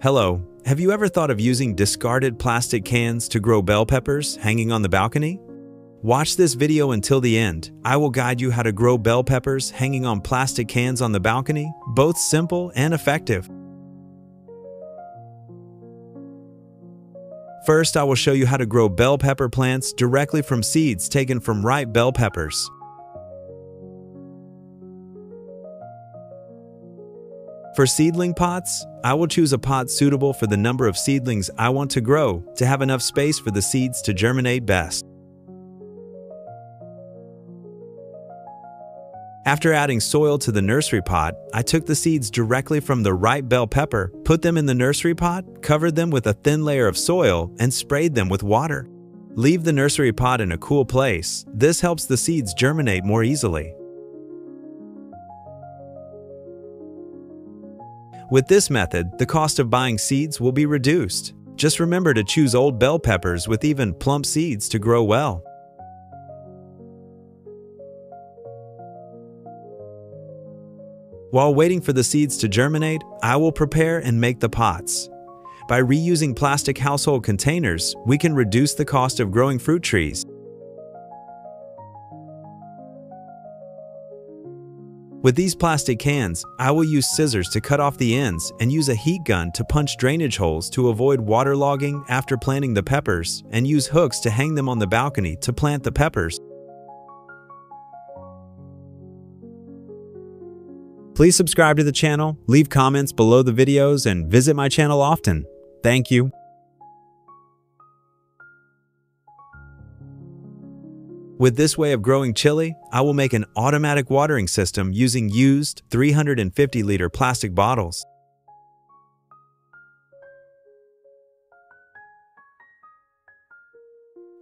Hello, have you ever thought of using discarded plastic cans to grow bell peppers hanging on the balcony? Watch this video until the end. I will guide you how to grow bell peppers hanging on plastic cans on the balcony, both simple and effective. First, I will show you how to grow bell pepper plants directly from seeds taken from ripe bell peppers. For seedling pots, I will choose a pot suitable for the number of seedlings I want to grow to have enough space for the seeds to germinate best. After adding soil to the nursery pot, I took the seeds directly from the ripe bell pepper, put them in the nursery pot, covered them with a thin layer of soil, and sprayed them with water. Leave the nursery pot in a cool place. This helps the seeds germinate more easily. With this method, the cost of buying seeds will be reduced. Just remember to choose old bell peppers with even plump seeds to grow well. While waiting for the seeds to germinate, I will prepare and make the pots. By reusing plastic household containers, we can reduce the cost of growing fruit trees. With these plastic cans, I will use scissors to cut off the ends and use a heat gun to punch drainage holes to avoid waterlogging after planting the peppers, and use hooks to hang them on the balcony to plant the peppers. Please subscribe to the channel, leave comments below the videos, and visit my channel often. Thank you. With this way of growing chili, I will make an automatic watering system using used 350-liter plastic bottles.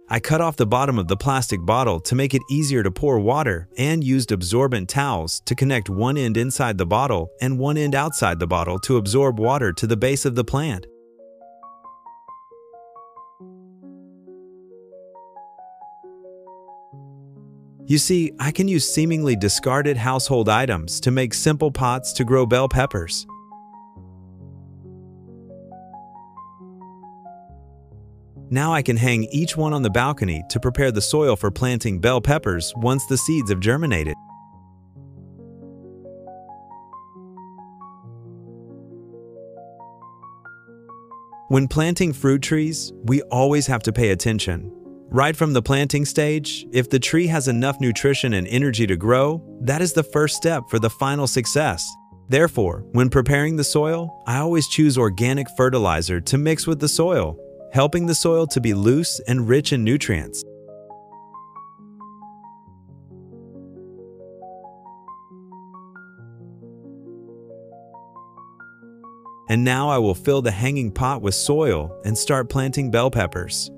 I cut off the bottom of the plastic bottle to make it easier to pour water and used absorbent towels to connect one end inside the bottle and one end outside the bottle to absorb water to the base of the plant. You see, I can use seemingly discarded household items to make simple pots to grow bell peppers. Now I can hang each one on the balcony to prepare the soil for planting bell peppers once the seeds have germinated. When planting fruit trees, we always have to pay attention. Right from the planting stage, if the tree has enough nutrition and energy to grow, that is the first step for the final success. Therefore, when preparing the soil, I always choose organic fertilizer to mix with the soil, helping the soil to be loose and rich in nutrients. And now I will fill the hanging pot with soil and start planting bell peppers.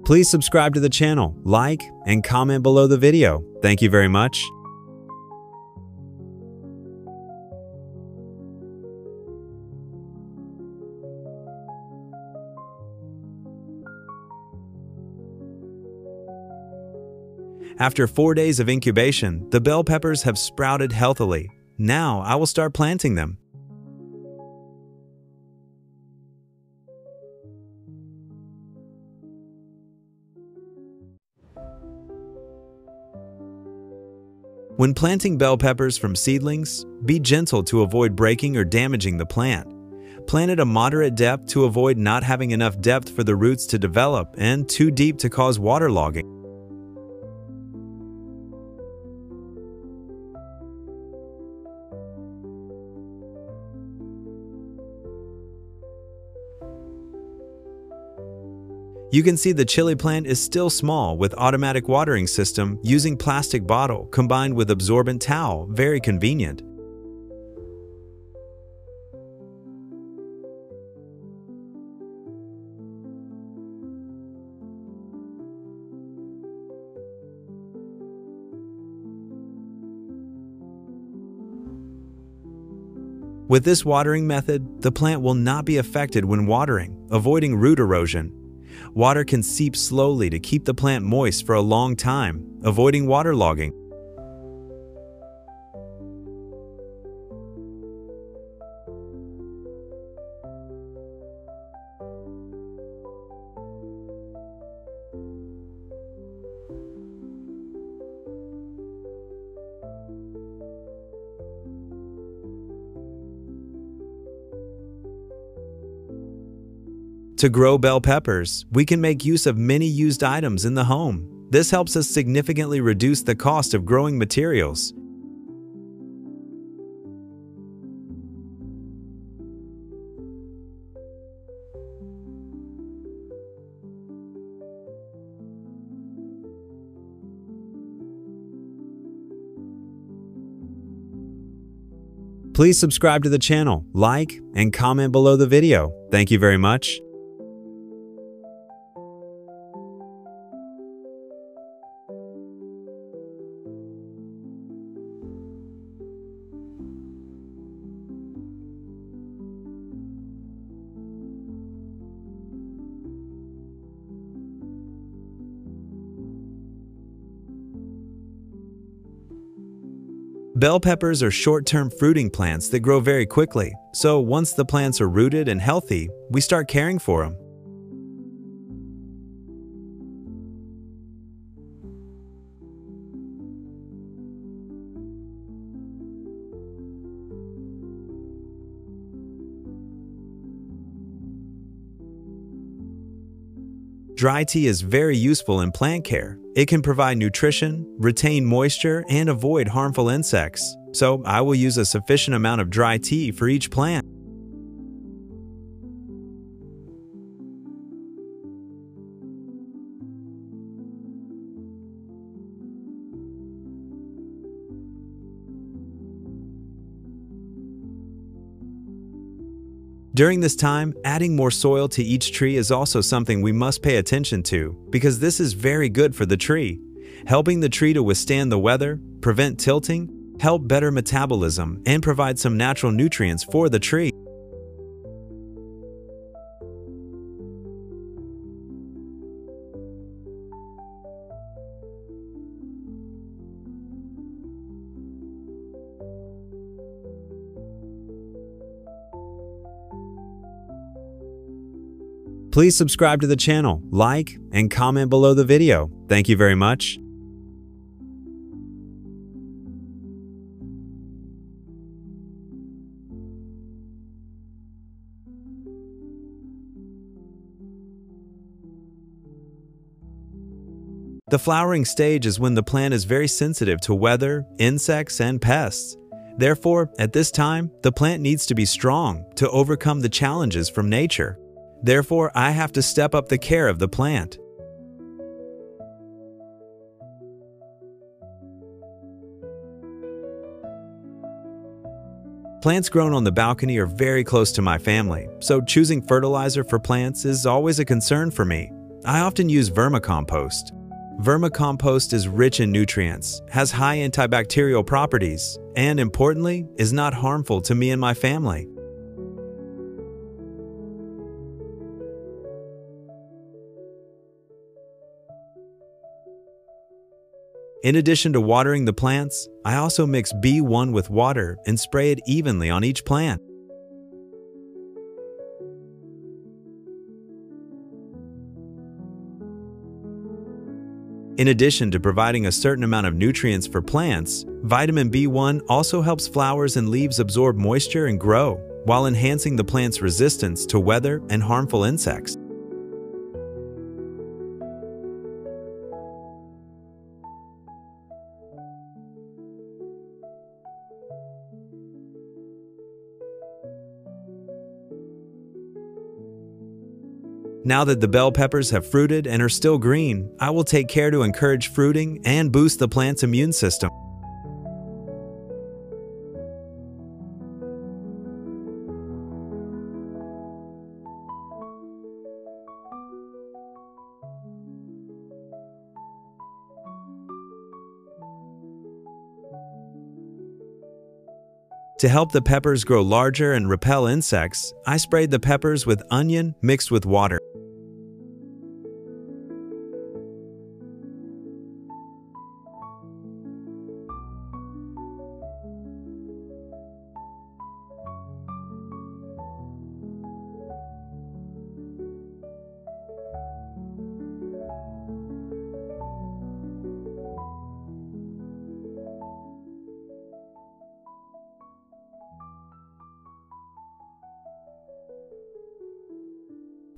Please subscribe to the channel, like, and comment below the video. Thank you very much. After 4 days of incubation, the bell peppers have sprouted healthily. Now I will start planting them. When planting bell peppers from seedlings, be gentle to avoid breaking or damaging the plant. Plant at a moderate depth to avoid not having enough depth for the roots to develop and too deep to cause waterlogging. You can see the chili plant is still small with automatic watering system using plastic bottle combined with absorbent towel, very convenient. With this watering method, the plant will not be affected when watering, avoiding root erosion. Water can seep slowly to keep the plant moist for a long time, avoiding waterlogging. To grow bell peppers, we can make use of many used items in the home. This helps us significantly reduce the cost of growing materials. Please subscribe to the channel, like, and comment below the video. Thank you very much. Bell peppers are short-term fruiting plants that grow very quickly, so once the plants are rooted and healthy, we start caring for them. Dry tea is very useful in plant care. It can provide nutrition, retain moisture, and avoid harmful insects. So I will use a sufficient amount of dry tea for each plant. During this time, adding more soil to each tree is also something we must pay attention to, because this is very good for the tree, helping the tree to withstand the weather, prevent tilting, help better metabolism, and provide some natural nutrients for the tree. Please subscribe to the channel, like, and comment below the video. Thank you very much. The flowering stage is when the plant is very sensitive to weather, insects, and pests. Therefore, at this time, the plant needs to be strong to overcome the challenges from nature. Therefore, I have to step up the care of the plant. Plants grown on the balcony are very close to my family, so choosing fertilizer for plants is always a concern for me. I often use vermicompost. Vermicompost is rich in nutrients, has high antibacterial properties, and importantly, is not harmful to me and my family. In addition to watering the plants, I also mix B1 with water and spray it evenly on each plant. In addition to providing a certain amount of nutrients for plants, vitamin B1 also helps flowers and leaves absorb moisture and grow, while enhancing the plant's resistance to weather and harmful insects. Now that the bell peppers have fruited and are still green, I will take care to encourage fruiting and boost the plant's immune system. To help the peppers grow larger and repel insects, I sprayed the peppers with onion mixed with water.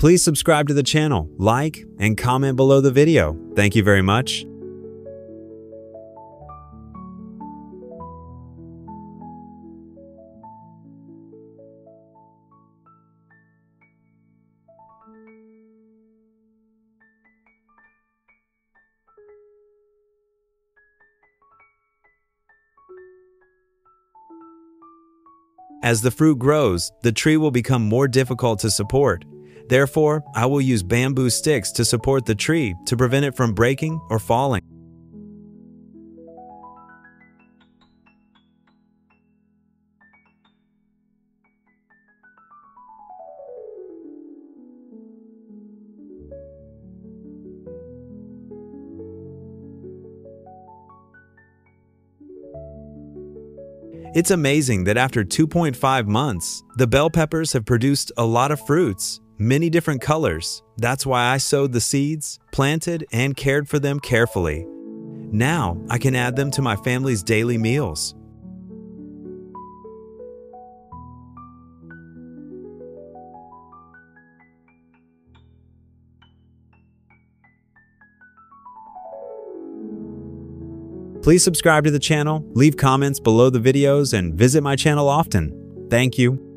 Please subscribe to the channel, like, and comment below the video. Thank you very much. As the fruit grows, the tree will become more difficult to support. Therefore, I will use bamboo sticks to support the tree to prevent it from breaking or falling. It's amazing that after 2.5 months, the bell peppers have produced a lot of fruits, many different colors. That's why I sowed the seeds, planted, and cared for them carefully. Now, I can add them to my family's daily meals. Please subscribe to the channel, leave comments below the videos, and visit my channel often. Thank you.